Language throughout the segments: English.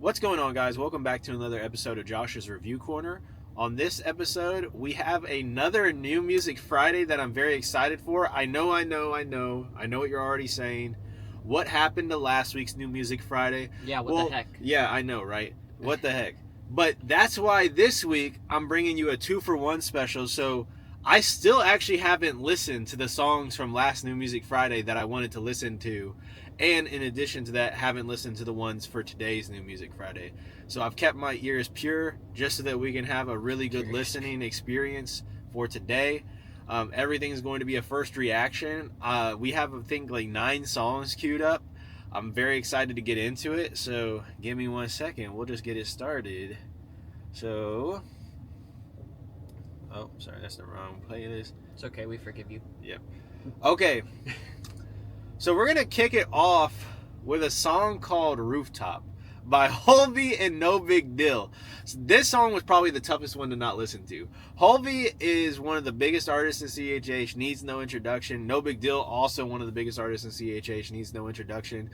What's going on, guys? Welcome back to another episode of Josh's Review Corner. On this episode, we have another New Music Friday that I'm very excited for. I know what you're already saying. What happened to last week's New Music Friday? Yeah, what the heck? Yeah, I know, right? What the heck? But that's why this week I'm bringing you a 2-for-1 special. So I still actually haven't listened to the songs from last New Music Friday that I wanted to listen to. And in addition to that, haven't listened to the ones for today's New Music Friday. So I've kept my ears pure just so that we can have a really good listening experience for today. Everything's going to be a first reaction. We have, I think, like 9 songs queued up. I'm very excited to get into it, so give me 1 second. We'll just get it started. So, oh, sorry, that's the wrong playlist. It's okay, we forgive you. Yep. Okay, so we're going to kick it off with a song called Rooftop by Hulvey and nobigdyl. So this song was probably the toughest one to not listen to. Hulvey is one of the biggest artists in CHH, needs no introduction. Nobigdyl, also one of the biggest artists in CHH, needs no introduction.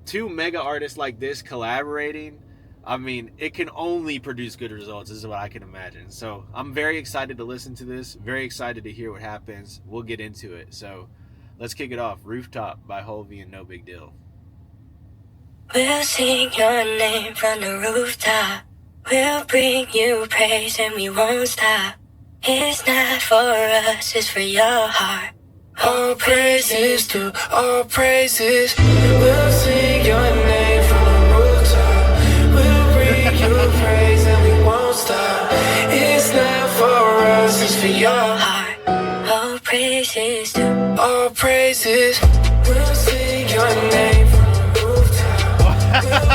2 mega artists like this collaborating, I mean, it can only produce good results, is what I can imagine. So I'm very excited to listen to this, very excited to hear what happens. We'll get into it. So let's kick it off. Rooftop by Hulvey and nobigdyl. We'll sing your name from the rooftop. We'll bring you praise and we won't stop. It's not for us, it's for your heart. All praises to all praises. We'll sing your name from the rooftop. We'll bring you praise and we won't stop. It's not for us, it's for your heart. All praises to all praises. We'll sing your name from the rooftop.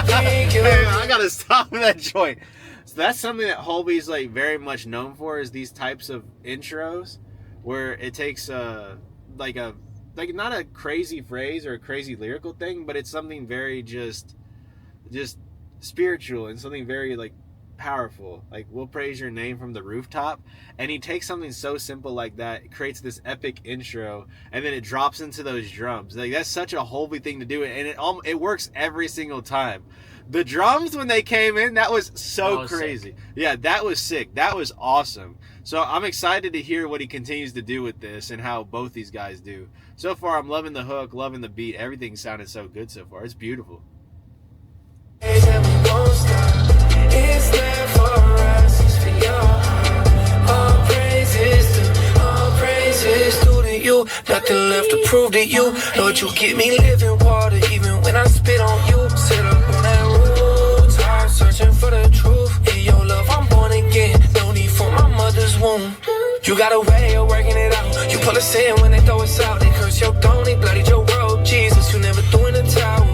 Hey, I gotta stop that joint. So that's something that Hulvey's like very much known for, is these types of intros where it takes like not a crazy phrase or a crazy lyrical thing, but it's something very just spiritual and something very like powerful. Like, we'll praise your name from the rooftop, and he takes something so simple like that, creates this epic intro, and then it drops into those drums. Like, that's such a Hulvey thing to do, and it works every single time. The drums, when they came in, that was so crazy. Sick. Yeah, that was sick. That was awesome. So I'm excited to hear what he continues to do with this and how both these guys do. So far, I'm loving the hook, loving the beat. Everything sounded so good so far. It's beautiful. It's there for us, it's for your heart. All praises due to you. Nothing left to prove to you. Lord, you get me living water even when I spit on you. Sit up on that rooftop, searching for the truth. In your love, I'm born again. No need for my mother's womb. You got a way of working it out. You pull us in when they throw us out. They curse your throne, they bloodied your robe. Jesus, you never threw in the towel.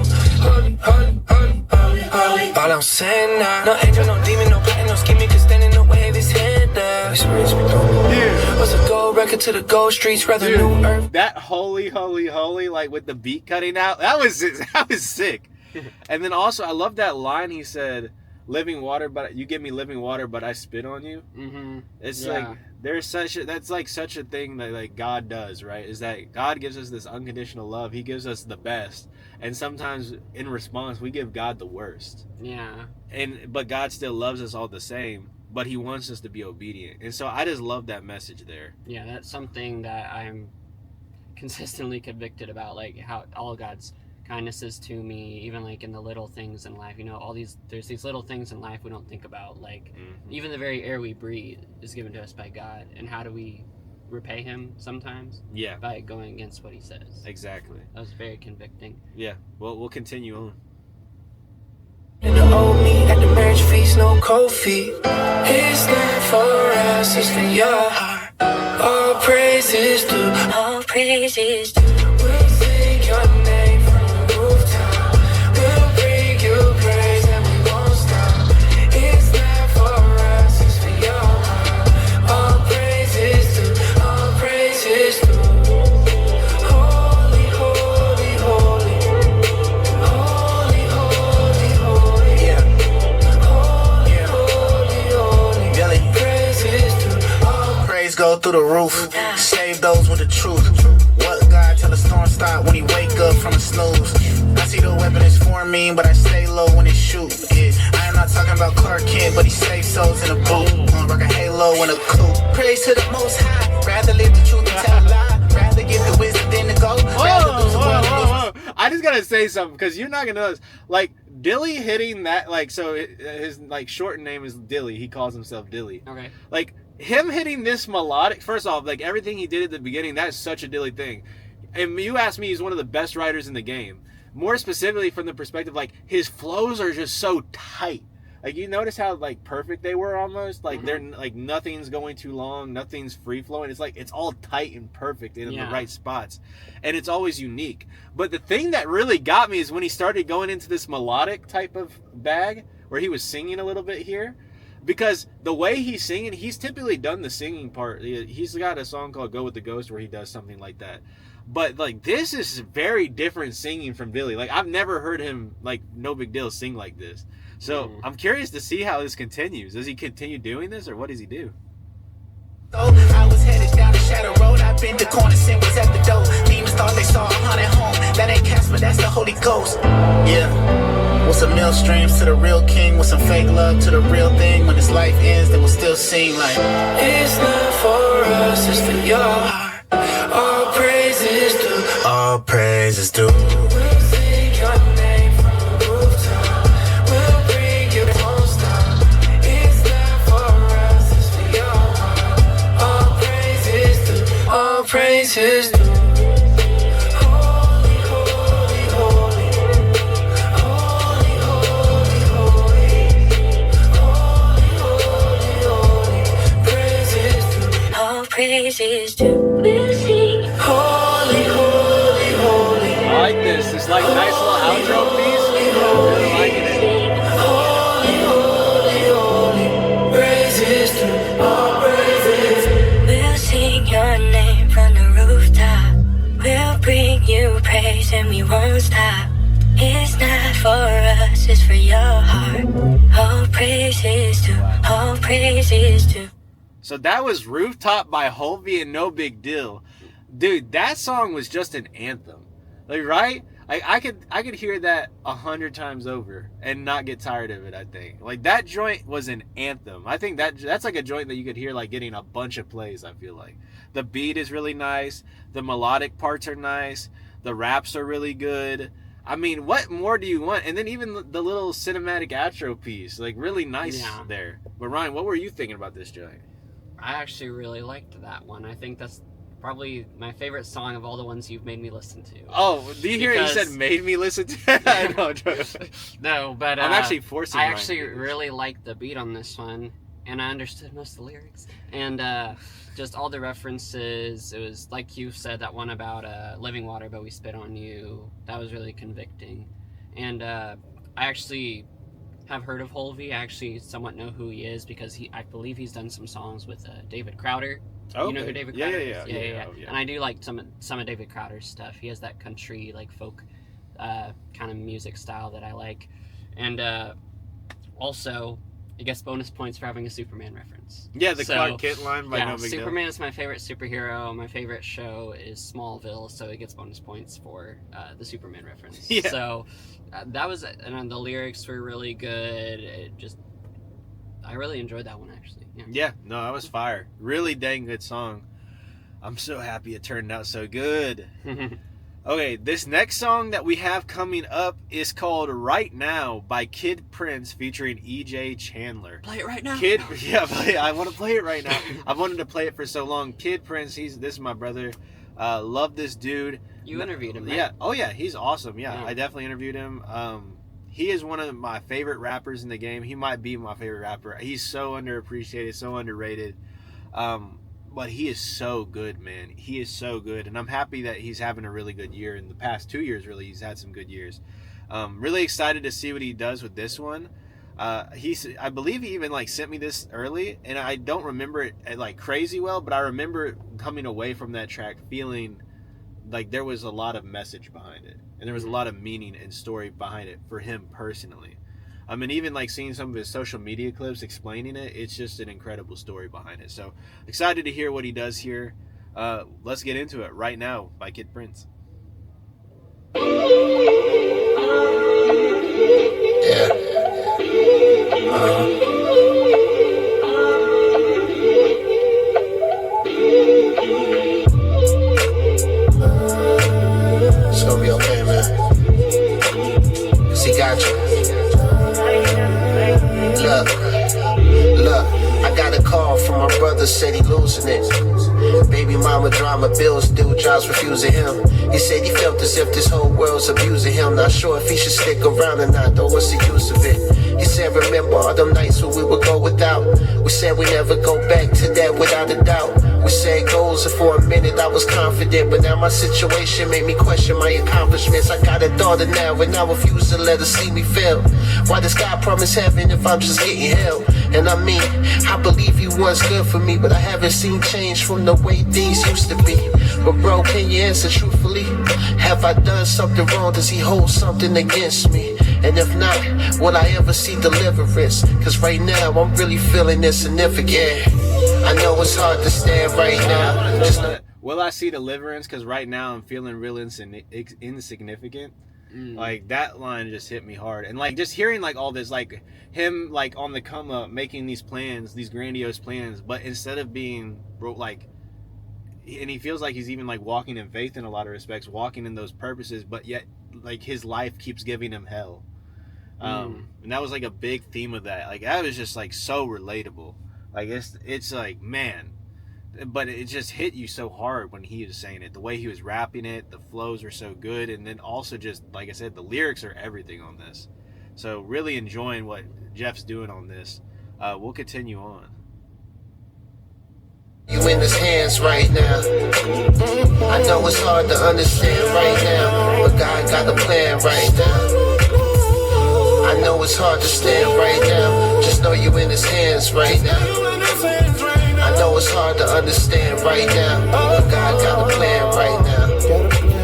Holy, holy, holy, holy, holy. All I'm saying now, no angel, no demon, no plotting, no scheming, could stand in the way of his hand down. Yeah. Was a gold record to the gold streets, rather new earth. That holy, holy, holy, like with the beat cutting out, that was sick. And then also, I love that line he said, "Living water, but you give me living water, but I spit on you." Mm-hmm. It's like there's such a thing that like God does, right? Is that God gives us this unconditional love. He gives us the best, and sometimes in response we give God the worst. Yeah. But God still loves us all the same. But He wants us to be obedient, and so I just love that message there. Yeah, that's something that I'm consistently convicted about, like how all God's kindnesses to me, even like in the little things in life. You know, there's these little things in life we don't think about, like even the very air we breathe is given to us by God, and how do we repay Him sometimes? Yeah, by going against what He says. Exactly. That was very convicting. Yeah, well, we'll continue on. And the old me at the marriage feast, no cold feet. It's not for us, it's for your heart. All praises due, all praises due. We'll sing your name from the rooftop. We'll bring you praise and we won't stop. It's not for us, it's for your heart. All praises due, all praises due. Holy, holy, holy. Holy, holy, holy. Yeah. Holy, holy, holy. Really? Praises due, all Praise go through the roof. Save those with the truth. What God tell the storm stop when he wake up from the snooze. I see the weapon is for me, but I stay low when it shoot. Yeah, in a coupe. Praise to the Most High. Rather live the truth than tell a lie. Rather give the wisdom than the gold. Whoa. I just gotta say something because you're not gonna know this. Like Dilly hitting that, like, so his like shortened name is Dilly. He calls himself Dilly. Okay. Like him hitting this melodic. First off, like everything he did at the beginning, that's such a Dilly thing. And you asked me, he's one of the best writers in the game. More specifically, from the perspective, like his flows are just so tight. Like you notice how like perfect they were almost. Like they're like nothing's going too long, nothing's free flowing. It's like it's all tight and perfect and in the right spots, and it's always unique. But the thing that really got me is when he started going into this melodic type of bag, where he was singing a little bit here, because the way he's singing, he's typically done the singing part. He's got a song called "Go with the Ghost" where he does something like that. But like this is very different singing from Billy. Like I've never heard him like No Big Deal sing like this. So I'm curious to see how this continues. Does he continue doing this, or what does he do? I was headed down the shadow road. I've been to corner, sin was at the door. Demons thought they saw a haunted home. That ain't Casper, that's the Holy Ghost. Yeah. With some mill streams to the real king, with some fake love to the real thing. When this life ends, then we'll still sing like It's not for us, it's for your heart. All praises due. all praises due. We'll sing your name from the rooftop. We'll bring you won't stop. It's not for us, it's for your heart. All praises due. All praises due. Holy, holy, holy. Holy, holy, holy. Holy, holy, holy. Praises due. All praises due. We'll sing. Holy, holy, holy. I like this. It's like nice little outro piece. I'm really liking it. Holy, holy, holy. Praises to all praises. We'll sing your name from the rooftop. We'll bring you praise and we won't stop. It's not for us, it's for your heart. All praises to, all praises to. So that was Rooftop by Hulvey and No Big Deal. Dude, that song was just an anthem. Like, right? I could hear that 100 times over and not get tired of it, I think. Like, that joint was an anthem. I think that's like a joint that you could hear, like, getting a bunch of plays, I feel like. The beat is really nice. The melodic parts are nice. The raps are really good. I mean, what more do you want? And then even the little cinematic outro piece, like, really nice there. But, Ryan, what were you thinking about this joint? I actually really liked that one. I think that's probably my favorite song of all the ones you've made me listen to. Oh, do you hear it? You said made me listen to it? I know. No, but I'm actually forcing I Ryan actually to do this. really liked the beat on this one, and I understood most of the lyrics. And just all the references. It was, like you said, that one about living water, but we spit on you. That was really convicting. And I actually have heard of Hulvey. I actually somewhat know who he is because I believe he's done some songs with David Crowder. Okay. You know who David Crowder is? Yeah. And I do like some of David Crowder's stuff. He has that country, like folk kind of music style that I like. And also, I guess bonus points for having a Superman reference. Yeah, the Clark Kent line by No Big Deal. Superman is my favorite superhero. My favorite show is Smallville, so it gets bonus points for the Superman reference. Yeah. So that was, and the lyrics were really good. I really enjoyed that one, actually. Yeah, no, that was fire. Really dang good song. I'm so happy it turned out so good. Okay, this next song that we have coming up is called Right Now by Kid Prince featuring EJ Chandler. Play it right now. I want to play it right now. I've wanted to play it for so long. Kid Prince, this is my brother. Love this dude. You interviewed him, right? Yeah. Oh, yeah, he's awesome. Yeah, I definitely interviewed him. He is one of my favorite rappers in the game. He might be my favorite rapper. He's so underappreciated, so underrated. But he is so good, man. He is so good. And I'm happy that he's having a really good year. In the past 2 years, really, he's had some good years. Really excited to see what he does with this one. I believe he even sent me this early, and I don't remember it crazy well, but I remember coming away from that track feeling like there was a lot of message behind it. And there was a lot of meaning and story behind it for him personally. I mean, even seeing some of his social media clips explaining it, it's just an incredible story behind it. So excited to hear what he does here. Let's get into it right now by Kid Prince. Yeah. call from my brother, said he losing it. Baby mama drama, bills due, jobs refusing him. He said he felt as if this whole world's abusing him. Not sure if he should stick around or not, though what's the use of it? He said remember all them nights when we would go without. We said we never go back to that without a doubt. We said goals, and for a minute I was confident, but now my situation made me question my accomplishments. I got a daughter now, and I refuse to let her see me fail. Why does God promise heaven if I'm just getting hell? And I mean, I believe he wants good for me, but I haven't seen change from the way things used to be. But bro, can you answer truthfully? Have I done something wrong? Does he hold something against me? And if not, will I ever see deliverance? Cause right now I'm really feeling insignificant. I know it's hard to stand right now. Just will I see deliverance? Cause right now I'm feeling real insignificant. Like that line just hit me hard. And like just hearing like all this, like him like on the come up making these plans, these grandiose plans, but instead of being like, and he feels like he's even like walking in faith in a lot of respects, walking in those purposes, but yet like his life keeps giving him hell. And that was like a big theme of that. Like that was just like so relatable. Like it's like, man, but it just hit you so hard when he was saying it. The way he was rapping it, the flows were so good, and then also just like I said, the lyrics are everything on this. So really enjoying what Jeff's doing on this. We'll continue on. You in his hands right now. I know it's hard to understand right now, but God got a plan right now. I know it's hard to stand right now. Just know you in his hands right now. I know it's hard to understand right now, but God got a plan right now.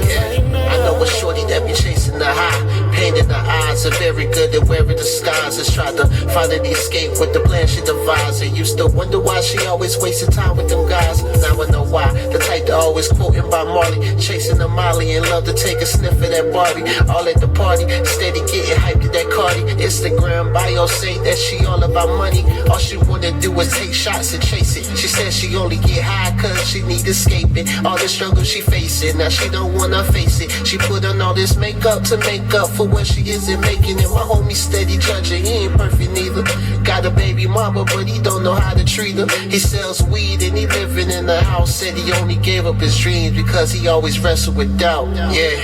Yeah, I know a shorty that be chasing the high, pain in the eyes, are very good at wearing disguises. Tried to find an escape with the plan she devised. And used to wonder why she always wasted time with them guys. Now I know why. The type that always quoting by Marley, chasing the Molly and love to take a sniff of that Barbie. All at the party, steady getting hyped to that Cardi. Instagram bio say that she all about money. All she wanna do is take shots and chase it. She says she only get high cause she need escaping all the struggle she facing. Now she don't wanna face it. She put on all this makeup to make up for what she isn't making it. My homie steady judging, he ain't perfect neither. Got a baby mama, but he don't know how to treat her. He sells weed and he living in the house. Said he only gave up his dreams because he always wrestled with doubt. Yeah,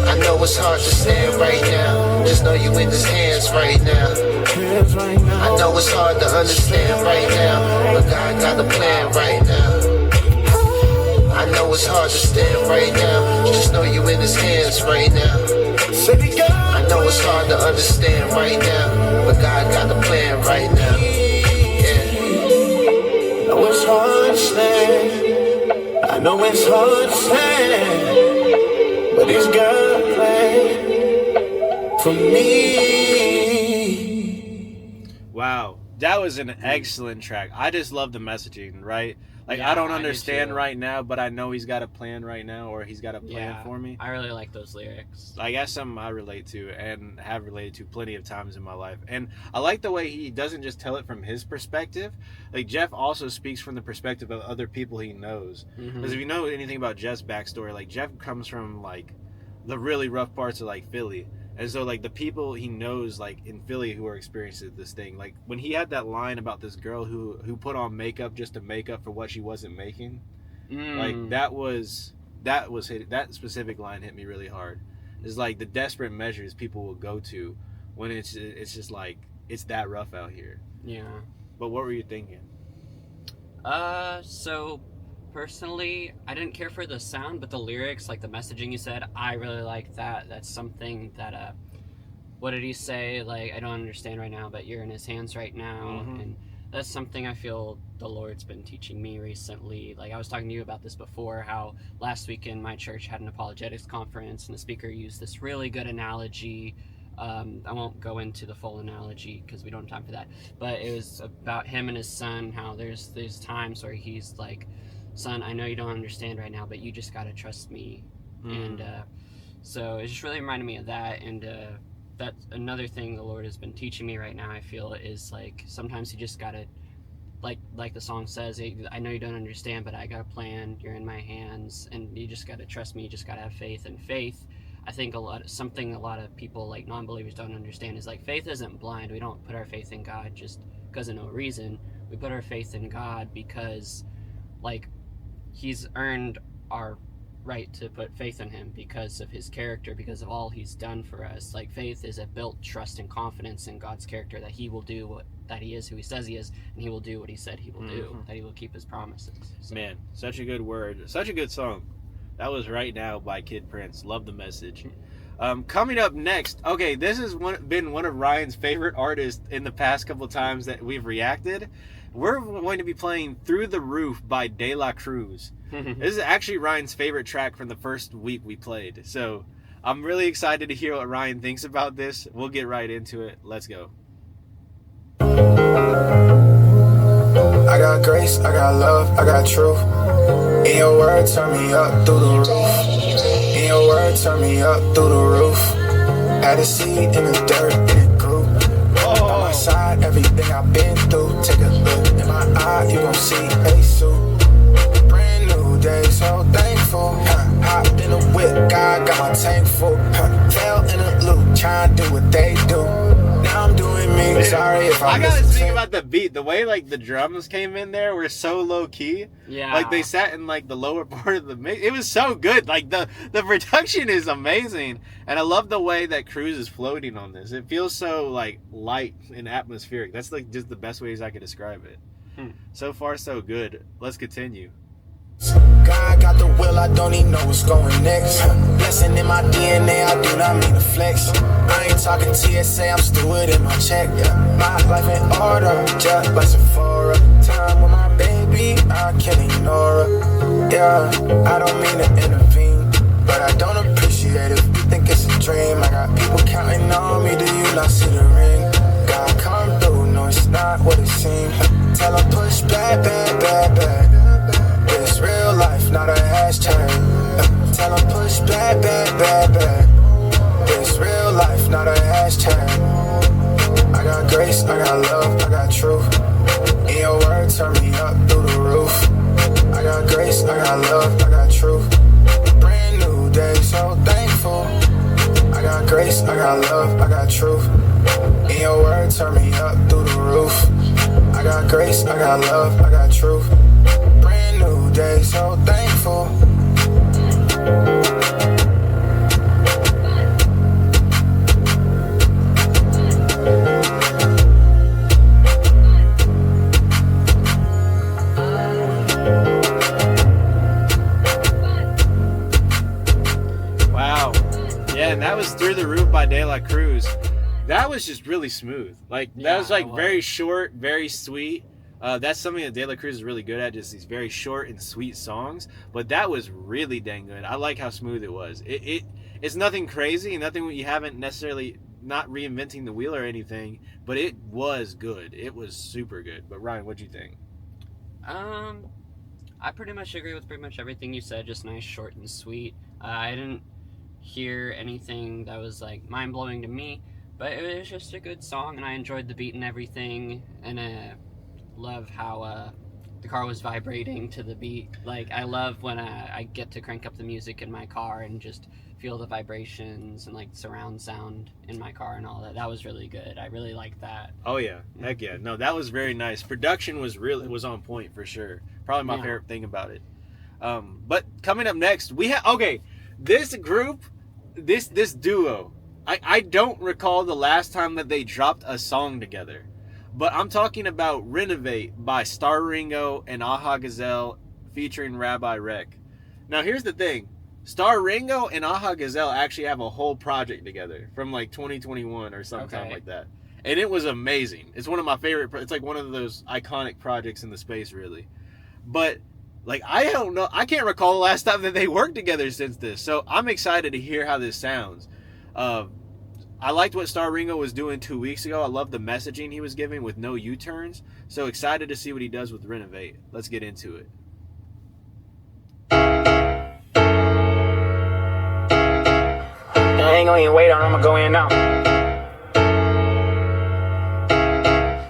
I know it's hard to stand right now. Just know you in his hands right now. I know it's hard to understand right now, but God got a plan right now. I know it's hard to stand right now. Just know you in his hands right now. I know it's hard to understand right now, but God got a plan right now. Yeah. I know it's hard to stand. I know it's hard to stand, but he's got a plan for me. Wow, that was an excellent track. I just love the messaging, right? Like, Yeah, I don't I do understand too. right now, but I know he's got a plan right now, or he's got a plan for me. I really like those lyrics. Like, that's something I relate to and have related to plenty of times in my life. And I like the way he doesn't just tell it from his perspective. Like, Jeff also speaks from the perspective of other people he knows. Because if you know anything about Jeff's backstory, like, Jeff comes from, like, the really rough parts of, like, Philly. And so, like, the people he knows, like, in Philly who are experiencing this thing, like, when he had that line about this girl who put on makeup just to make up for what she wasn't making, like, that specific line hit me really hard. It's like the desperate measures people will go to when it's just like, it's that rough out here. Yeah. But what were you thinking? So personally, I didn't care for the sound, but the lyrics, like the messaging you said, I really like that. That's something that, what did he say? Like, I don't understand right now, but you're in his hands right now. And that's something I feel the Lord's been teaching me recently. Like, I was talking to you about this before, how last weekend my church had an apologetics conference, and the speaker used this really good analogy. I won't go into the full analogy because we don't have time for that, but it was about him and his son, how there's times where he's like, son, I know you don't understand right now, but you just gotta trust me. And so it just really reminded me of that. And that's another thing the Lord has been teaching me right now, I feel, is like, sometimes you just gotta, like the song says, I know you don't understand, but I got a plan, you're in my hands, and you just gotta trust me, you just gotta have faith. And faith, I think a lot of people, like non-believers, don't understand is, like, faith isn't blind. We don't put our faith in God just because of no reason. We put our faith in God because, like, he's earned our right to put faith in him because of his character, because of all he's done for us. Like, faith is a built trust and confidence in God's character, that he will do that he is who he says he is, and he will do what he said he will do, that he will keep his promises. So. Man, such a good word, such a good song. That was Right Now by Kid Prince. Love the message. Coming up next, okay, this has been one of Ryan's favorite artists in the past couple times that we've reacted. We're going to be playing Through the Roof by De La Cruz. This is actually Ryan's favorite track from the first week we played. So I'm really excited to hear what Ryan thinks about this. We'll get right into it. Let's go. I got grace, I got love, I got truth. In your word, turn me up through the roof. In your word, turn me up through the roof. Had a seed in the dirt, and it grew. On my side, everything I've been through. Take a look in my eye, you gon' see Jesus. Brand new day, so thankful. Hopped in the whip, God got my tank full. Fell in a loop, trying to do what they do. Now I'm doing me. Sorry if I gotta speak about the beat. The way like the drums came in there were so low key. Yeah. Like they sat in like the lower part of the mix. It was so good. Like the production is amazing, and I love the way that Cruz is floating on this. It feels so like light and atmospheric. That's like just the best ways I could describe it. So far, so good. Let's continue. God got the will, I don't even know what's going next. Blessing in my DNA, I do not mean to flex. I ain't talking TSA, I'm steward in my check. My life in order, just like Sephora. Time with my baby, I can't ignore her. Yeah, I don't mean to intervene, but I don't appreciate it. You think it's a dream, I got people counting on me, do you not see the ring? God come through, no it's not what it seems. Tell her push back, back, back, back. It's real life, not a hashtag. Tell them push back, back, back, back. It's real life, not a hashtag. I got grace, I got love, I got truth. In your word, turn me up through the roof. I got grace, I got love, I got truth. Brand new day, so thankful. I got grace, I got love, I got truth. In your word, turn me up through the roof. I got grace, I got love, I got truth. New day, so thankful. Wow. Yeah, and that was Through the Roof by De La Cruz. That was just really smooth. Like that was like very short, very sweet. That's something that De La Cruz is really good at, just these very short and sweet songs. But that was really dang good. I like how smooth it was. It's nothing crazy, nothing you haven't necessarily, not reinventing the wheel or anything, but it was good. It was super good. But Ryan, what'd you think? I pretty much agree with pretty much everything you said. Just nice, short, and sweet. I didn't hear anything that was like mind-blowing to me, but it was just a good song, and I enjoyed the beat and everything, and love how the car was vibrating to the beat. Like, I love when I get to crank up the music in my car and just feel the vibrations and like surround sound in my car and all that. That was really good. I really liked that. Oh yeah, heck yeah. No, that was very nice. Production was on point for sure. Probably my favorite thing about it. But coming up next, we have this group, this duo. I don't recall the last time that they dropped a song together. But I'm talking about Renovate by Starringo and Gazelle featuring Rabbi Recc. Now here's the thing. Starringo and Gazelle actually have a whole project together from like 2021 or sometime like that. And it was amazing. It's one of my favorite. It's like one of those iconic projects in the space, really. But like, I don't know. I can't recall the last time that they worked together since this. So I'm excited to hear how this sounds. I liked what Starringo was doing 2 weeks ago. I love the messaging he was giving with no U-turns. So excited to see what he does with Renovate. Let's get into it. I ain't gonna even wait on him, I'ma go in now.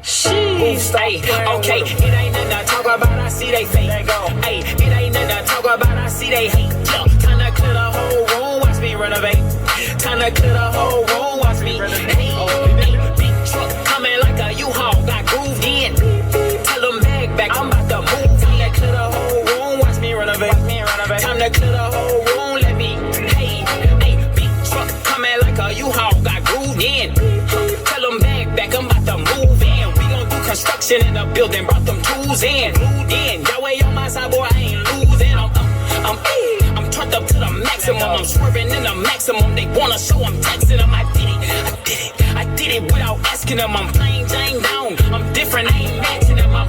Sheesh, ay, okay, it ain't nothing to talk about, I see they fake. Ay, it ain't nothing to talk about, I see they hate. Time to clear the whole room, watch me renovate. Time to clear the whole room, watch me. Hey, big truck coming like a U-Haul, got grooved in. Construction in the building, brought them tools in. That way on my side, boy, I ain't losing. I'm turned up to the maximum. I'm swerving in the maximum. They wanna show I'm texting them. I did it without asking them. I'm plain Jane down. I'm different, I ain't matching them. I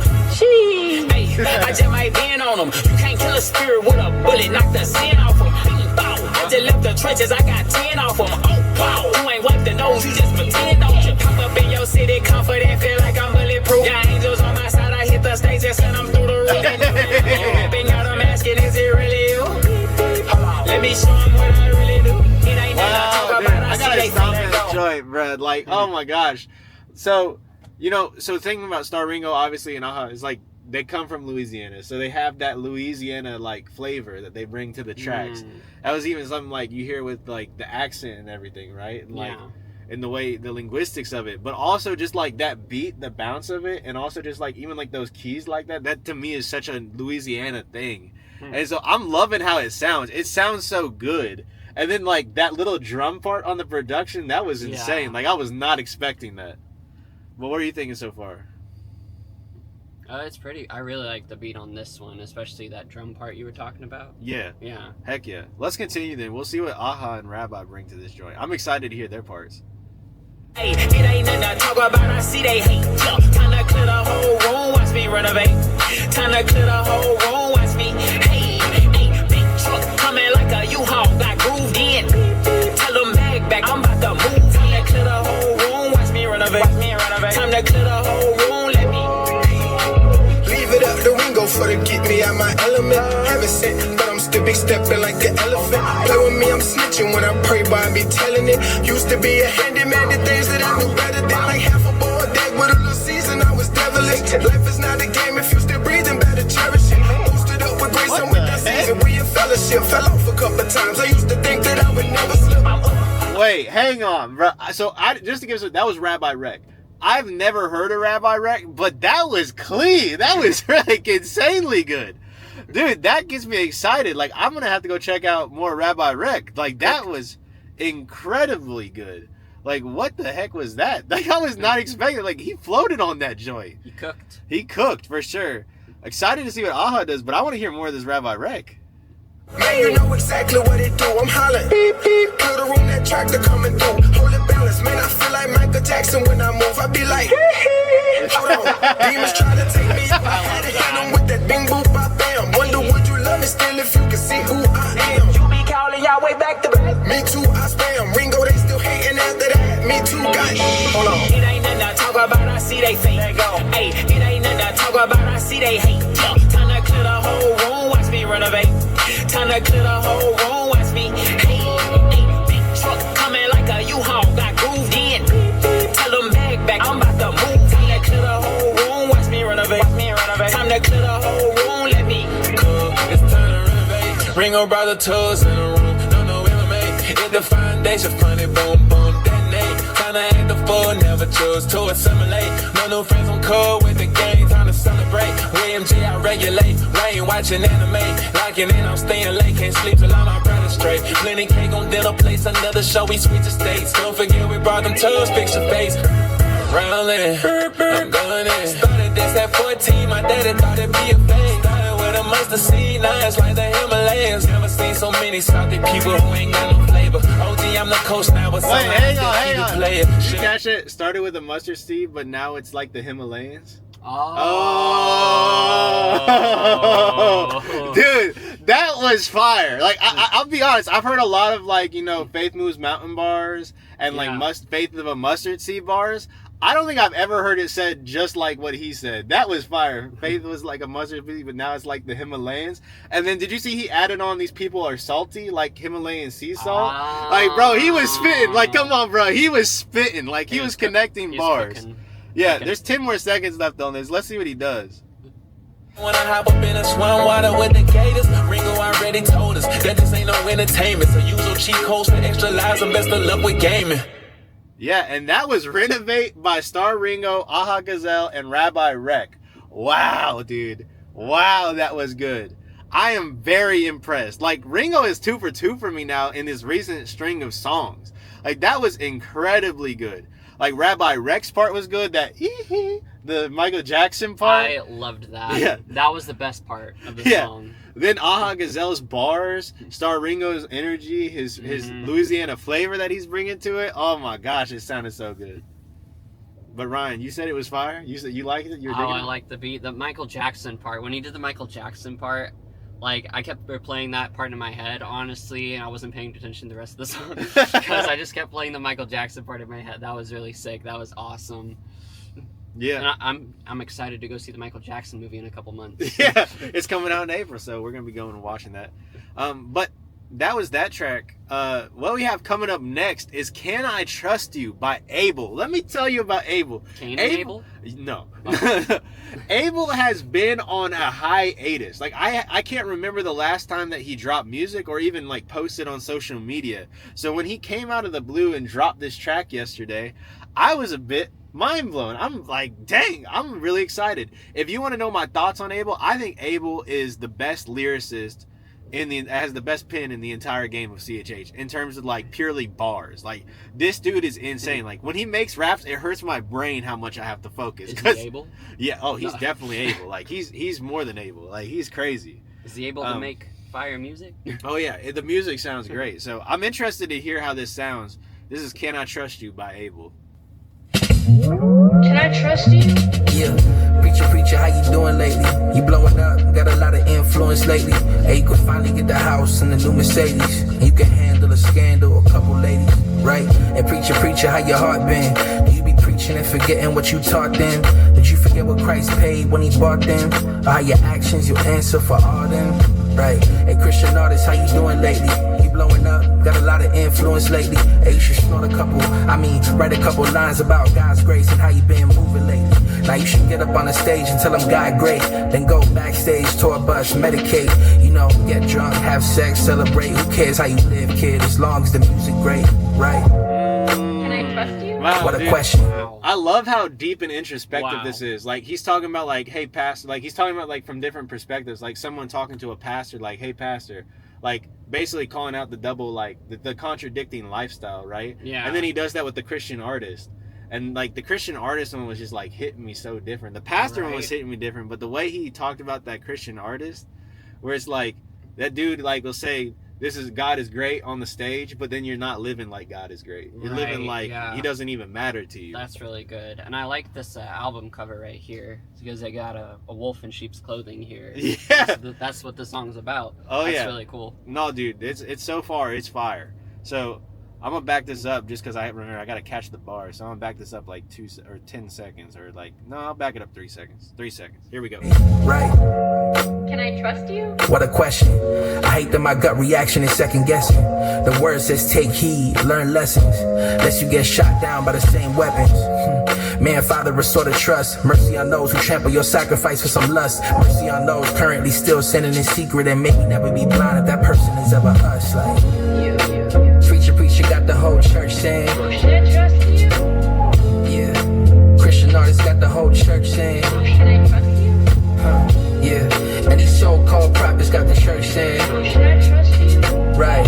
just might ban on them. You can't kill a spirit with a bullet, knock the sin off them. I just left the trenches, I got 10 off them. Oh, wow, you ain't wiped the nose, you just pretend, don't you? Pop up in your city, confident, feel like I'm bulletproof. Got angels on my side, I hit the stage and send them through the roof. Rapping out, I'm asking, is it really you? Let me show them what I really do. It ain't nothing I talk about, I gotta see stop they that joint, bro. Like, oh my gosh. So, thinking about Starringo, obviously, and Aha, is like, they come from Louisiana, so they have that Louisiana like flavor that they bring to the tracks. That was even something like you hear with like the accent and everything, right? And, like, in the way, the linguistics of it, but also just like that beat, the bounce of it, and also just like even like those keys like that. That to me is such a Louisiana thing, and so I'm loving how it sounds. It sounds so good, and then like that little drum part on the production, that was insane. Like I was not expecting that. But what are you thinking so far? It's pretty. I really like the beat on this one, especially that drum part you were talking about. Yeah. Heck yeah. Let's continue then. We'll see what Aha and Rabbi bring to this joint. I'm excited to hear their parts. Hey, it ain't nothing to talk about, I see they hate. Time to clear the whole room, watch me renovate. Time to clear the whole room, watch me. Hey, big truck coming like a U-Haul, got grooved in. Tell them back, I'm about to move. Time to clear the whole room, watch me renovate. Time to clear the whole room, let me. Leave it up the window for to get me out my element. Heaven sent, but I'm still big stepping like an elephant. Play with me, I'm snitching when I pray, boy, I be telling it. Used to be a handyman, the things that I knew better than like half a board deck with a little season. I was devilish. Life is not a game if you still breathing, better cherish it. Boosted up with grace, I'm with that season. We in fellowship, fell off a couple times. I used to think that I would never slip. Wait, hang on, bro. So just to give us, that was Rabbi Recc. I've never heard of Rabbi Recc, but that was clean. That was like insanely good. Dude, that gets me excited. Like, I'm going to have to go check out more Rabbi Recc. Like, that was incredibly good. Like, what the heck was that? Like, I was not expecting. Like, he floated on that joint. He cooked, for sure. Excited to see what Aha does, but I want to hear more of this Rabbi Recc. Man, you know exactly what it do. I'm hollering. Beep, beep. Clear the room, that tractor coming through. Hold it balance. Man, I feel like Michael Jackson when I move. I be like, hold on. Demons trying to take me up. I had to hit them with that bing, boop, bop, bam. Wonder would you love me still if you can see who I am. You be calling y'all way back to back. Me too, I spam. Ringo, they still hating after that. Me too, got hold on. It ain't nothing to talk about, I see they fake. Hey, it ain't nothing to talk about, I see they hate. Time to clear the whole room, watch me renovate. Time to clear the whole room, watch me. Hey, big truck coming like a U-Haul, got grooved in. Tell them back, I'm about to move. Time to clear the whole room, watch me renovate. Time to clear the whole room, let me cook. It's time to renovate. Ringo brought the tools in the room. No MMA. Hit the foundation, funny boom, boom, detonate. Time to act the fool, never choose to assimilate. No new friends on code with the gang, time to celebrate. William G, I regulate. Rain watching anime. Locking in, I'm staying late. Can't sleep till all my brothers straight. Plenty cake on dinner place, another show, we switch the states. Don't forget we brought them tools, fix your face. Rolling, I'm going in. Started this at 14, my daddy thought it'd be a phase. Started with a mustard seed, now it's like the Himalayas. Never seen so many salty people who ain't got no flavor. OG, I'm the coach now, but Wait, hang on. Player. You catch it? Started with a mustard seed, but now it's like the Himalayas? Oh. Dude, that was fire. Like, I'll be honest, I've heard a lot of, like, Faith Moves Mountain bars and, like, Faith of a Mustard Seed bars. I don't think I've ever heard it said just like what he said. That was fire. Faith was like a mustard seed, but now it's like the Himalayas. And then did you see he added on these people are salty, like Himalayan sea salt? Like, bro, he was spitting. Like, come on, bro. He was spitting. Like, he was connecting bars. Cooking. Yeah, there's 10 more seconds left on this. Let's see what he does. When I hop up in a swim water with the gators, Ringo already told us that this ain't no entertainment. So use your cheat codes for extra lives and best of luck with gaming. Yeah, and that was Renovate by Starringo, Aha Gazelle, and Rabbi Recc. Wow, dude. Wow, that was good. I am very impressed. Like, Ringo is 2 for 2 for me now in this recent string of songs. Like, that was incredibly good. Like, Rabbi Recc's part was good. That the Michael Jackson part. I loved that. Yeah. That was the best part of the Yeah. song. Then Gazelle's bars, Starringo's energy, his Louisiana flavor that he's bringing to it. Oh my gosh, it sounded so good. But Ryan, you said it was fire. You said you liked it. You were digging I it? like the beat. The Michael Jackson part. When he did the Michael Jackson part, like I kept replaying that part in my head, honestly, and I wasn't paying attention to the rest of the song because I just kept playing the Michael Jackson part in my head. That was really sick. That was awesome. Yeah. And I'm excited to go see the Michael Jackson movie in a couple months. Yeah, it's coming out in April, so we're gonna be going and watching that. But that was that track. What we have coming up next is "Can I Trust You" by Aable. Let me tell you about Aable. Cain and Abel? No. Aable has been on a hiatus. Like I can't remember the last time that he dropped music or even like posted on social media. So when he came out of the blue and dropped this track yesterday, I was a bit mind blown. I'm like, dang, I'm really excited. If you want to know my thoughts on Aable, I think Aable is the best lyricist has the best pen in the entire game of CHH in terms of like purely bars. Like this dude is insane. Like when he makes raps, it hurts my brain how much I have to focus. Is he able? Yeah. Oh, he's definitely able. Like he's more than able. Like he's crazy. Is he able to make fire music? Oh yeah, the music sounds great. So I'm interested to hear how this sounds. This is "Can I Trust You" by Aable. Can I trust you? Yeah, preacher, how you doing lately? You blowing up, got a lot of influence lately. Hey, you can finally get the house and the new Mercedes. And you can handle a scandal, a couple ladies, right? And preacher, how your heart been? Do you be preaching and forgetting what you taught them? Did you forget what Christ paid when he bought them? Or how your actions, your answer for all them? Right, hey Christian artist, how you doing lately? You blowing up, got a lot of influence lately. Hey, you should write a couple lines about God's grace and how you been moving lately. Now you should get up on the stage and tell them God great. Then go backstage, tour bus, medicate. You know, get drunk, have sex, celebrate. Who cares how you live, kid, as long as the music great, right? Can I trust you? Wow, What a dude. question. Wow. I love how deep and introspective Wow. this is. Like he's talking about like, hey pastor, like he's talking about like from different perspectives. Like someone talking to a pastor, like, hey pastor, like basically calling out the double, like the contradicting lifestyle, right? Yeah. And then he does that with the Christian artist. And like the Christian artist one was just like hitting me so different. The pastor one was Right. hitting me different, but the way he talked about that Christian artist, where it's like that dude like will say, this is God is great on the stage, but then you're not living like God is great. You're living Right, like yeah. he doesn't even matter to you. That's really good. And I like this album cover right here because they got a wolf in sheep's clothing here. Yeah. That's what the song's about. Oh, That's yeah. really cool. No, dude, it's so far, it's fire. So I'm gonna back this up just because I remember I gotta catch the bar. So I'm gonna back this up like 2 or 10 seconds or like no, I'll back it up 3 seconds. 3 seconds. Here we go. Right. Can I trust you? What a question. I hate that my gut reaction is second guessing. The word says take heed, learn lessons, lest you get shot down by the same weapons. Man, Father, restore the trust. Mercy on those who trample your sacrifice for some lust. Mercy on those currently still sinning in secret, and make me never be blind if that person is ever us. Like, preacher got the whole church saying, Can I trust you? yeah. Christian artists got the whole church saying, Can I trust you? yeah. And these so-called prophets got the church saying, Can I trust you? right.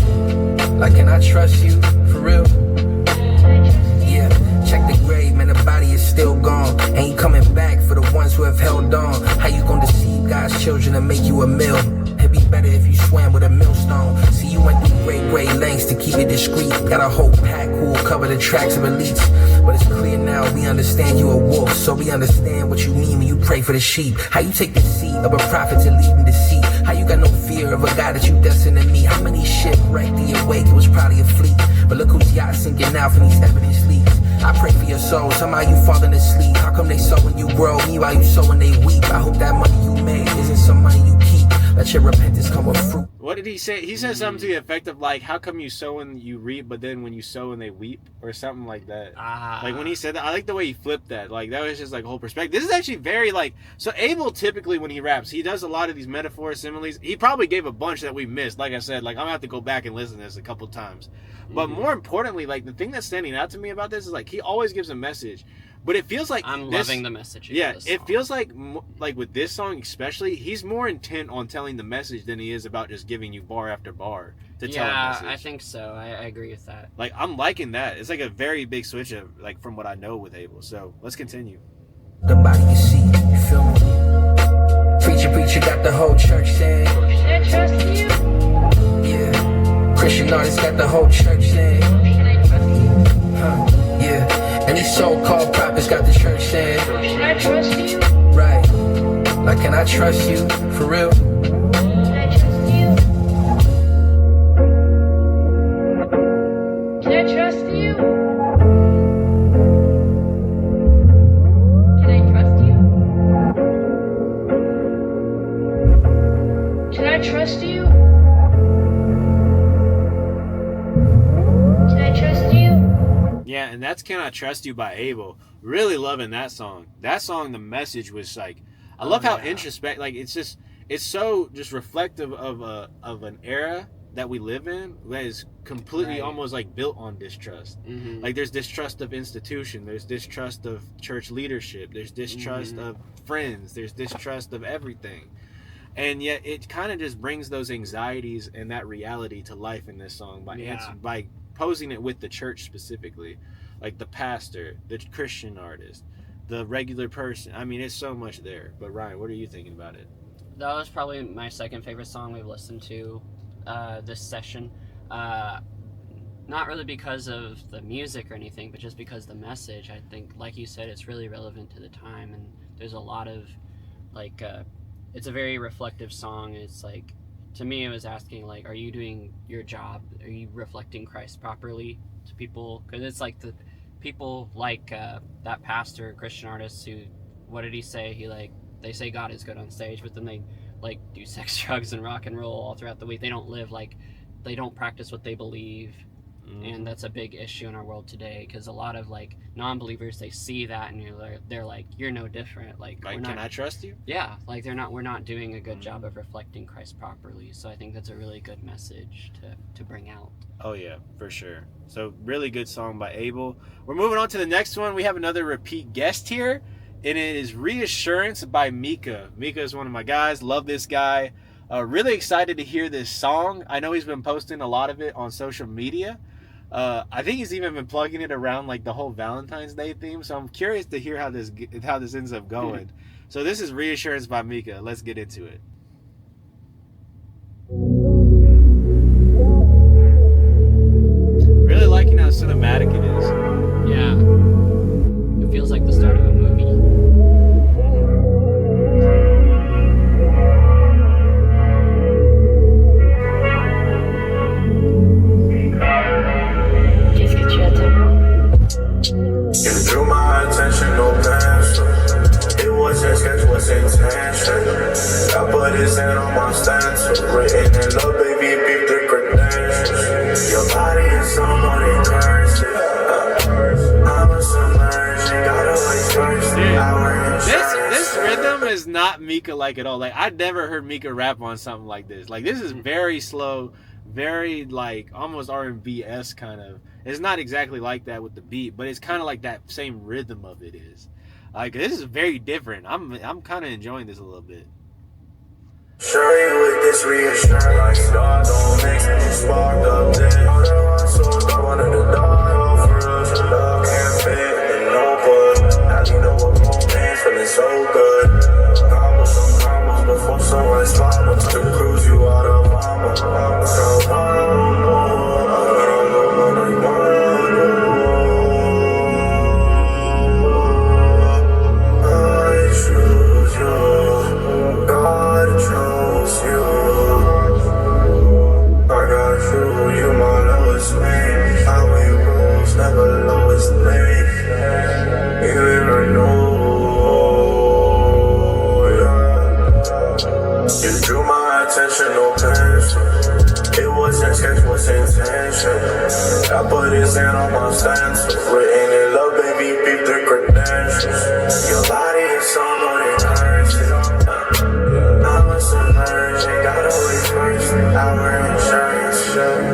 Like, can I trust you? For real? Can I trust you? Yeah, check the grave, man, the body is still gone. Ain't coming back for the ones who have held on. How you gonna deceive God's children and make you a meal? It'd be better if you swam with a millstone. See, you went through great lengths to keep it discreet. Got a whole pack who will cover the tracks of elites. But it's clear now, we understand you a wolf. So we understand what you mean when you pray for the sheep. How you take the seat of a prophet to lead in deceit. How you got no fear of a guy that you destined to meet. How many shipwrecked in your wake, it was probably a fleet. But look whose yacht sinking now from these evidence leaks. I pray for your soul, somehow you falling asleep. How come they sow when you grow, me while you sow when they weep? I hope that money you made isn't some money you keep. Let your repentance come with fruit. What did he say? He said something to the effect of like, how come you sow and you reap, but then when you sow and they weep, or something like that. Like when he said that, I like the way he flipped that. Like that was just like a whole perspective. This is actually very like, so Aable typically when he raps, he does a lot of these metaphors, similes. He probably gave a bunch that we missed. Like I said, like I'm gonna have to go back and listen to this a couple times. But more importantly, like the thing that's standing out to me about this is like he always gives a message. But it feels like I'm this, loving the message. Yeah, Of this it song. feels like with this song especially, he's more intent on telling the message than he is about just giving you bar after bar to tell a Yeah, message. I think so. I agree with that. Like I'm liking that. It's like a very big switch of like from what I know with Aable. So let's continue. the body you see, you feel me? Preacher got the whole church saying, Can I trust you? yeah. Christian artists got the whole church saying, Can I trust you? yeah. And these so-called prophets got the church saying, Can I trust you? right. Like, can I trust you? For real? Can I trust you? Can I trust you? Can I trust you? Can I trust you? Can I trust you? Yeah, and that's Can I Trust You by Aable. Really loving that song. That song, the message was like, I love how introspect, like it's so just reflective of an era that we live in that is completely almost like built on distrust. Mm-hmm. Like there's distrust of institution, there's distrust of church leadership, there's distrust of friends, there's distrust of everything. And yet it kind of just brings those anxieties and that reality to life in this song by posing it with the church specifically, like the pastor, the Christian artist, the regular person. I mean, it's so much there. But Ryan, what are you thinking about it? That was probably my second favorite song we've listened to this session. Not really because of the music or anything, but just because the message. I think, like you said, it's really relevant to the time, and there's a lot of like it's a very reflective song. It's like, to me, it was asking, like, are you doing your job? Are you reflecting Christ properly to people? Because it's like the people like that pastor, Christian artists who, what did he say? They say God is good on stage, but then they like do sex, drugs, and rock and roll all throughout the week. They don't live like, they don't practice what they believe. And that's a big issue in our world today, because a lot of like non-believers, they see that and they're like, you're no different. Like Can I trust you? Yeah, like we're not doing a good job of reflecting Christ properly. So I think that's a really good message to bring out. Oh yeah, for sure. So really good song by Aable. We're moving on to the next one. We have another repeat guest here, and it is Reassurance by Mica. Mica is one of my guys. Love this guy. Really excited to hear this song. I know he's been posting a lot of it on social media. I think he's even been plugging it around like the whole Valentine's Day theme. So I'm curious to hear how this ends up going. So this is Reassurance by Mica. Let's get into it. Really liking how cinematic it is. Yeah, it feels like the start of a movie. You drew my attention, no pencil. It wasn't sketch, was intention. I put his hand on my stencil, written in love, baby, beep the credentials. Your body is somebody cursed. I'm a submersion, gotta wait first. This rhythm is not Mica like at all. Like I'd never heard Mica rap on something like this. Like this is very slow, very like almost R&B-esque kind of. It's not exactly like that with the beat, but it's kind of like that same rhythm of it is. Like this is very different. I'm kind of enjoying this a little bit. Sure you with this reassurance, God don't mix me sparked up there. Otherwise, so don't want to die off for us. Your love can't fit in no good. Now you know what romance feeling so good. Combos, some combos before sunrise follows. To cruise you out of mama. I put his hand on my stencil, written in love, baby, beep the credentials. Your body is somebody cursed. I'm a submersion, gotta wait first. Our insurance,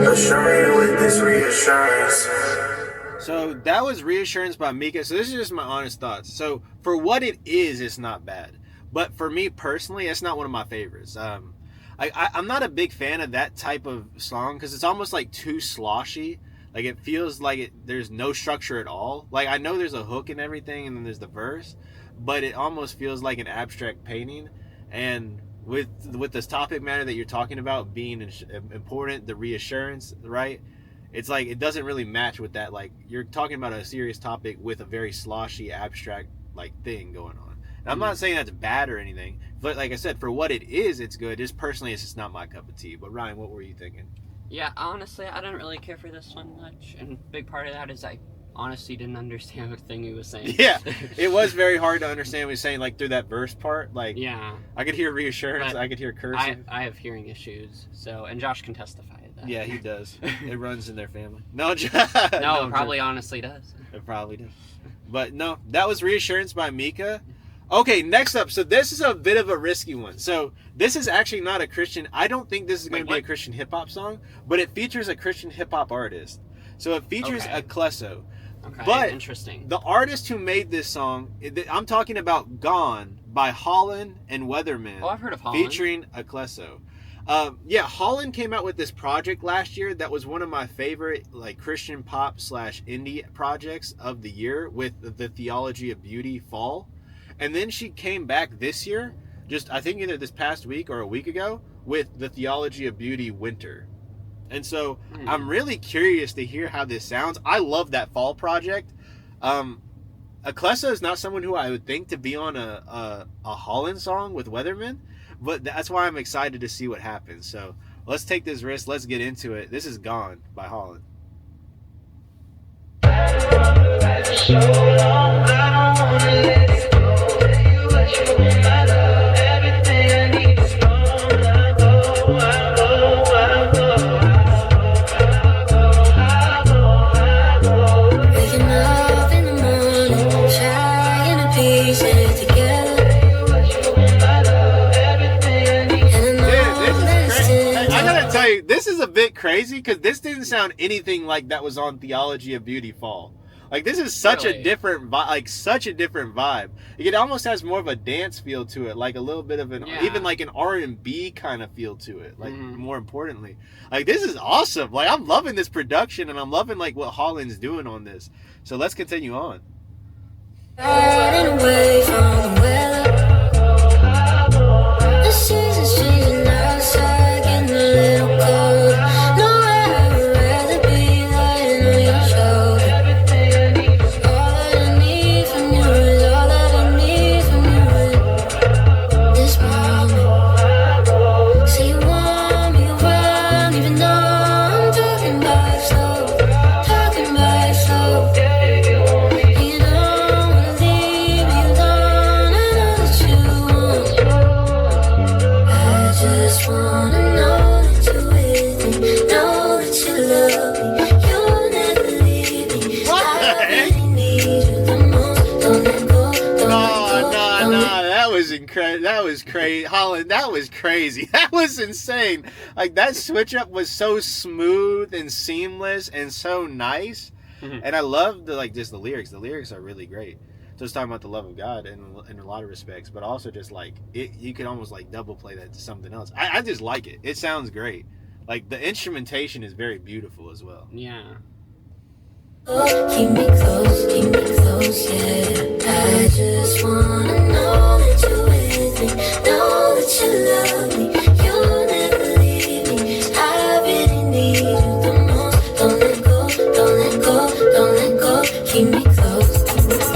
assure you with this reassurance. So that was Reassurance by Mica. So this is just my honest thoughts. So for what it is, it's not bad. But for me personally, it's not one of my favorites. I'm not a big fan of that type of song because it's almost like too sloshy. Like it feels like there's no structure at all. Like I know there's a hook and everything and then there's the verse, but it almost feels like an abstract painting. And with this topic matter that you're talking about being important, the reassurance, right? It's like it doesn't really match with that. Like, you're talking about a serious topic with a very sloshy, abstract like thing going on. And I'm not saying that's bad or anything, but like I said, for what it is, it's good. Just personally, it's just not my cup of tea. But Ryan, what were you thinking? Yeah, honestly, I didn't really care for this one much, and a big part of that is I honestly didn't understand what thing he was saying. Yeah, it was very hard to understand what he was saying, like through that verse part. Like, yeah, I could hear reassurance, but I could hear cursing. I have hearing issues, so, and Josh can testify to that. Yeah, he does. It runs in their family. No, No, it probably honestly does. It probably does. But no, that was Reassurance by Mica. Okay, next up. So this is a bit of a risky one. So this is actually not a Christian. I don't think this is going to be a Christian hip hop song, but it features a Christian hip hop artist. So it features Aklesso. Okay, but interesting. The artist who made this song, I'm talking about Gone by Hollyn and Weatherman. Oh, I've heard of Hollyn. Featuring Aklesso. Yeah, Hollyn came out with this project last year that was one of my favorite like Christian pop / indie projects of the year with the Theology of Beauty Fall. And then she came back this year, just I think either this past week or a week ago, with the Theology of Beauty Winter. And so I'm really curious to hear how this sounds. I love that Fall project. Aklesso is not someone who I would think to be on a Hollyn song with Weatherman, but that's why I'm excited to see what happens. So let's take this risk. Let's get into it. This is Gone by Hollyn. So long, I don't wanna let it go. You my love, everything I need is gone. I go, I go, I go, I go, I go. Waking up in the morning, trying to piece it together. My love, everything I need. And I gotta tell you, this is a bit crazy because this didn't sound anything like that was on Theology of Beauty Fall. Like, this is such a different vibe, like such a different vibe. It almost has more of a dance feel to it, like a little bit of an, even like an R&B kind of feel to it. Like, more importantly, like, this is awesome. Like, I'm loving this production, and I'm loving like what Hollyn's doing on this. So let's continue on. Running away from the weather. The season's changing outside, getting a little cold. Nowhere I would rather be lying on your shoulder. All that I need from you is all that I need from you. This moment, say you want me around, even though I'm talking back slow, talking back slow. You don't wanna leave me alone, I know that you won't. I just wanna know that you're with me, know that you love me, you'll never leave me. I really need you the most, don't let go, don't let go, don't let go. That was incredible. That was crazy. Hollyn, that was crazy. That was insane. Like, that switch up was so smooth and seamless and so nice. And I love the, like, just the lyrics. The lyrics are really great. Just talking about the love of God in a lot of respects, but also just like you can almost like double play that to something else. I just like it. It sounds great. Like, the instrumentation is very beautiful as well. Yeah. Keep me close, yeah. I just wanna know that you're with me, know that you love me, you'll never leave me. I really need you the most. Don't let go, don't let go, don't let go. Keep me close, keep me close,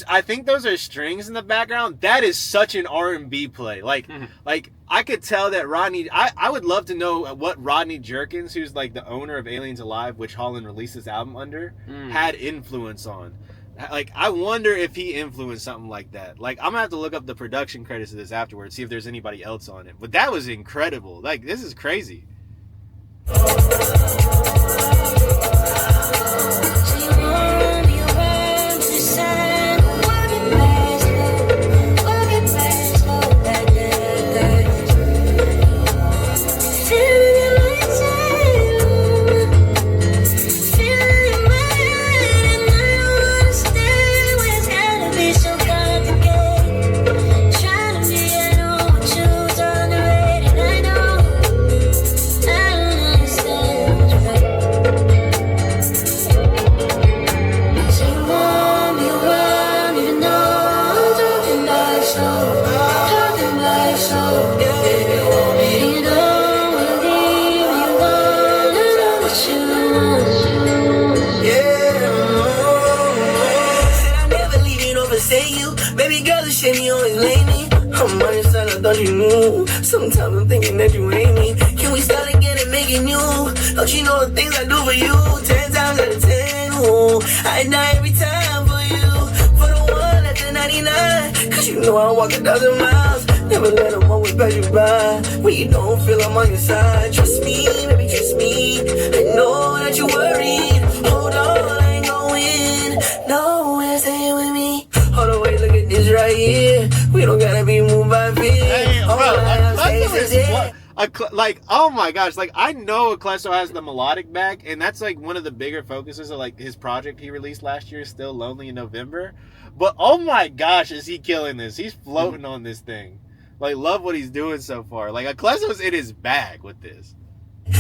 I think those are strings in the background. That is such an R&B play. Like, like I could tell that Rodney. I would love to know what Rodney Jerkins, who's like the owner of Aliens Alive, which Hollyn released his album under, had influence on. Like, I wonder if he influenced something like that. Like, I'm gonna have to look up the production credits of this afterwards, see if there's anybody else on it. But that was incredible. Like, this is crazy. I'm on your side, I thought you knew. Sometimes I'm thinking that you hate me. Can we start again and make it new? Don't you know the things I do for you? 10 times out of 10, ooh, I die every time for you. For the one at the 99, cause you know I walk 1,000 miles. Never let them always pass you by. When you don't feel I'm on your side, trust me, baby, trust me. I know that you worried. Hold on, I ain't going nowhere, stay with me. Hold on, wait, look at this right here. We don't gotta be moved by fear. Damn, All bro, I have Aklesso is is here. like, oh my gosh, like I know Aklesso has the melodic back, and that's like one of the bigger focuses of like his project he released last year, Still Lonely in November. But oh my gosh, is he killing this? He's floating on this thing. Like, love what he's doing so far. Like, Aklesso's in his bag with this.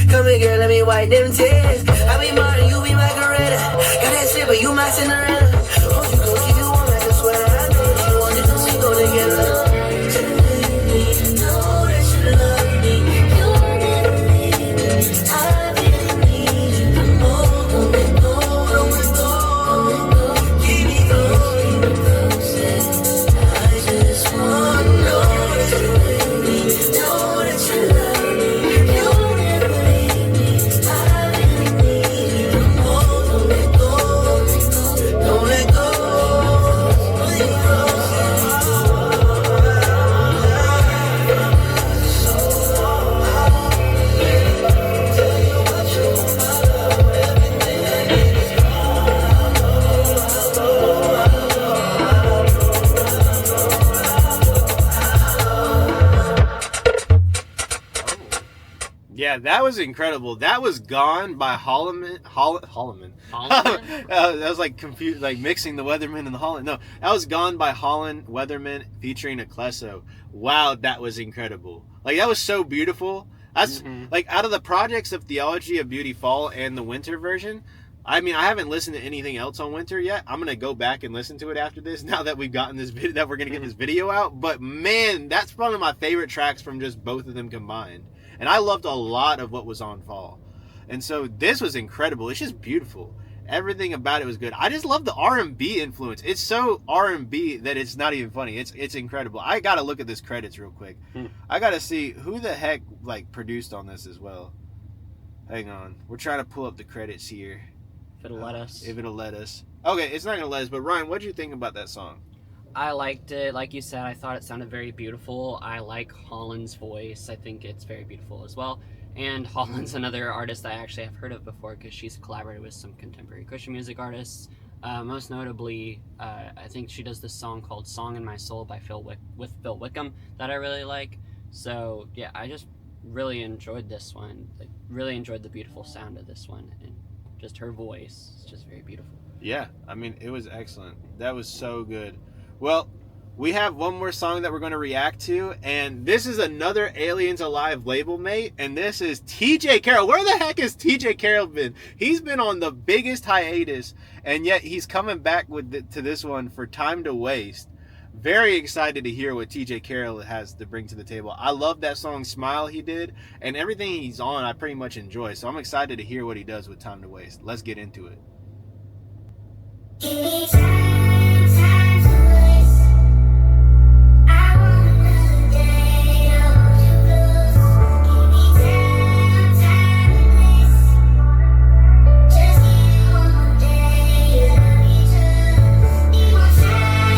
Come here, girl, let me wipe them tears. I be Martin, you be Margareta. Got that shit, but you my Cinderella. Hold you go, keep you warm like a sweater. I know what you want, just we go together. Know that you love me. You will never leave me. I really need you. I'm more, don't let go, don't let go. Keep me close. I just want to know that you with me. Know that you love me. You will never leave me. I really need you. I'm more, don't let go, don't let go. Yeah, that was incredible. That was Gone by Hollyn. Hollyn? That was like confused, like mixing the Weatherman and the Hollyn. No, that was Gone by Hollyn, Weatherman featuring Aklesso. Wow, that was incredible. Like, that was so beautiful. That's like, out of the projects of Theology of Beauty Fall and the Winter version, I mean, I haven't listened to anything else on Winter yet. I'm gonna go back and listen to it after this. Now that we've gotten this video, that we're gonna get this video out. But man, that's one of my favorite tracks from just both of them combined. And I loved a lot of what was on Fall. And so this was incredible. It's just beautiful. Everything about it was good. I just love the R&B influence. It's so R&B that it's not even funny. It's incredible. I gotta look at this credits real quick. I gotta see who the heck like produced on this as well. Hang on. We're trying to pull up the credits here. If it'll let us. If it'll let us. Okay, it's not gonna let us, but Ryan, what did you think about that song? I liked it. Like you said, I thought it sounded very beautiful. I like Hollyn's voice. I think it's very beautiful as well. And Hollyn's another artist I actually have heard of before because she's collaborated with some contemporary Christian music artists. Most notably, I think she does this song called Song in My Soul by Phil Wickham that I really like. So, yeah, I just really enjoyed this one. Like, really enjoyed the beautiful sound of this one. And just her voice is just very beautiful. Yeah, I mean, it was excellent. That was so good. Well, we have one more song that we're going to react to, and this is another Aliens Alive label mate, and this is TJ Carroll. Where the heck has TJ Carroll been? He's been on the biggest hiatus, and yet he's coming back to this one for Time to Waste. Very excited to hear what TJ Carroll has to bring to the table. I love that song Smile he did, and everything he's on I pretty much enjoy, so I'm excited to hear what he does with Time to Waste. Let's get into it. Give me time to waste. I want another day to hold you close. Give me time and place. Just give me one more day to love you just. Be more time.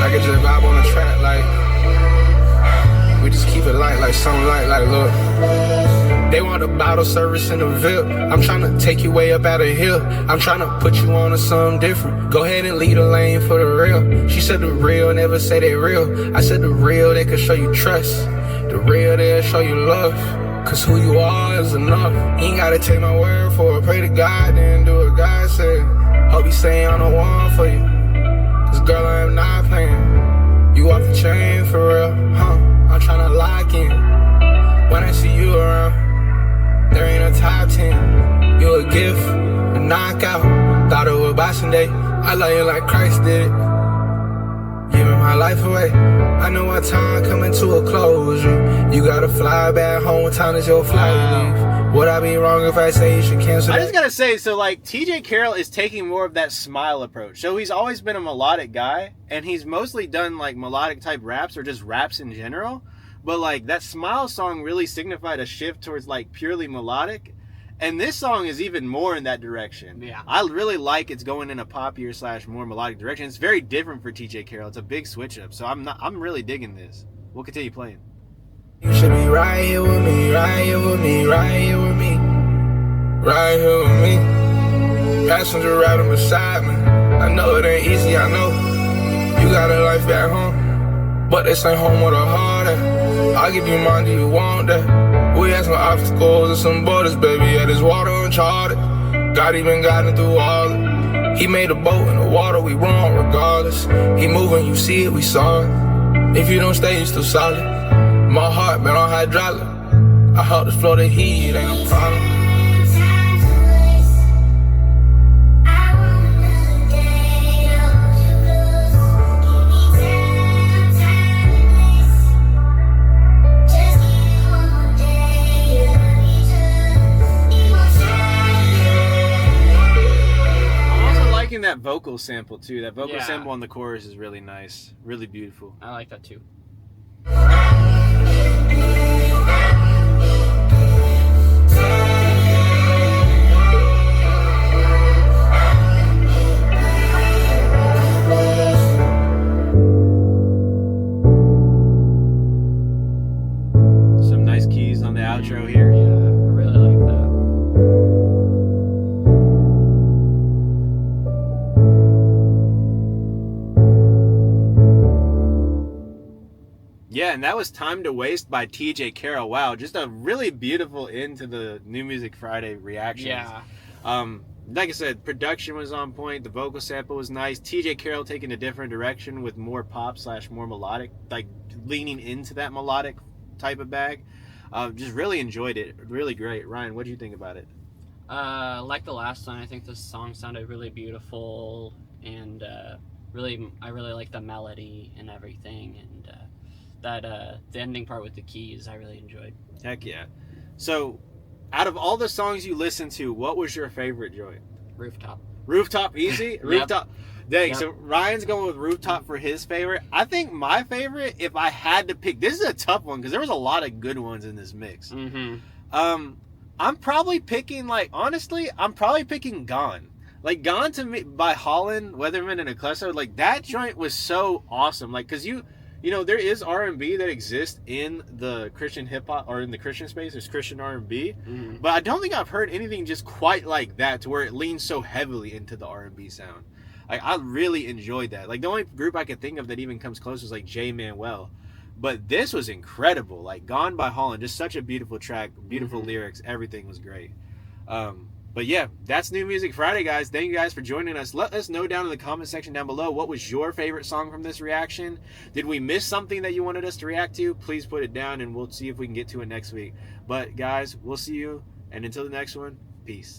I could just vibe on the track like we just keep it light, like something like look. They want a bottle service in the VIP. I'm trying to take you way up out of here. I'm trying to put you on to something different. Go ahead and lead a lane for the real. She said the real never say they real. I said the real, they could show you trust. The real, they'll show you love. Cause who you are is enough. You ain't gotta take my word for it. Pray to God, then do what God said. Hope you say I'm the one for you. Cause girl, I am not playing. You off the chain for real, huh? I'm tryna lock in. When I see you around, there ain't a top 10. You a gift, a knockout. Thought it was Boxing Day. I love you like Christ did. Giving my life away. I know our time coming to a close. You gotta fly back home. What time is your flight leave? Would I be wrong if I say you should cancel I that? just gotta say, so like TJ Carroll is taking more of that smile approach. So he's always been a melodic guy, and he's mostly done like melodic type raps or just raps in general. But like that smile song really signified a shift towards like purely melodic. And this song is even more in that direction. Yeah. I really like it's going in a poppier / more melodic direction. It's very different for TJ Carroll. It's a big switch up. So I'm really digging this. We'll continue playing. You should be right here with me, right here with me, right here with me, right here with me. Passenger riding beside me. I know it ain't easy, I know. You got a life back home, but this ain't home with a heart at. I'll give you mine, do you want that? We had some obstacles and some borders, baby. Yeah, this water uncharted. God even got it through all it. He made a boat in the water, we wrong regardless. He moving, you see it, we saw it. If you don't stay, you still solid. My heart been on hydraulic. I help this flow the heat, ain't no problem. That vocal sample too. That vocal Yeah. sample on the chorus is really nice, really beautiful. I like that too. Some nice keys on the outro here. Yeah, I really like that. Yeah, and that was Time to Waste by TJ Carroll. Wow, just a really beautiful end to the New Music Friday reactions. Yeah. Like I said, production was on point. The vocal sample was nice. TJ Carroll taking a different direction with more pop / more melodic, like leaning into that melodic type of bag. Just really enjoyed it. Really great. Ryan, what do you think about it? Like the last one, I think this song sounded really beautiful, and I really like the melody and everything, and the ending part with the keys I really enjoyed. Heck yeah. So, out of all the songs you listened to, what was your favorite joint? Rooftop. Rooftop, easy? Yep. Rooftop. Dang, Yep. so Ryan's going with Rooftop for his favorite. I think my favorite, if I had to pick, this is a tough one because there was a lot of good ones in this mix. Mm-hmm. I'm probably picking, honestly, I'm probably picking Gone. Like, Gone to me by Hollyn, Weatherman, and Aklesso, like, that joint was so awesome. Like, because you know, there is R&B that exists in the Christian hip-hop, or in the Christian space, there's Christian R&B, but I don't think I've heard anything just quite like that, to where it leans so heavily into the R&B sound. Like, I really enjoyed that. Like, the only group I could think of that even comes close was, like, J. Manuel. But this was incredible. Like, Gone by Hollyn, just such a beautiful track, beautiful lyrics, everything was great. But yeah, that's New Music Friday, guys. Thank you guys for joining us. Let us know down in the comment section down below, what was your favorite song from this reaction? Did we miss something that you wanted us to react to? Please put it down, and we'll see if we can get to it next week. But guys, we'll see you, and until the next one, peace.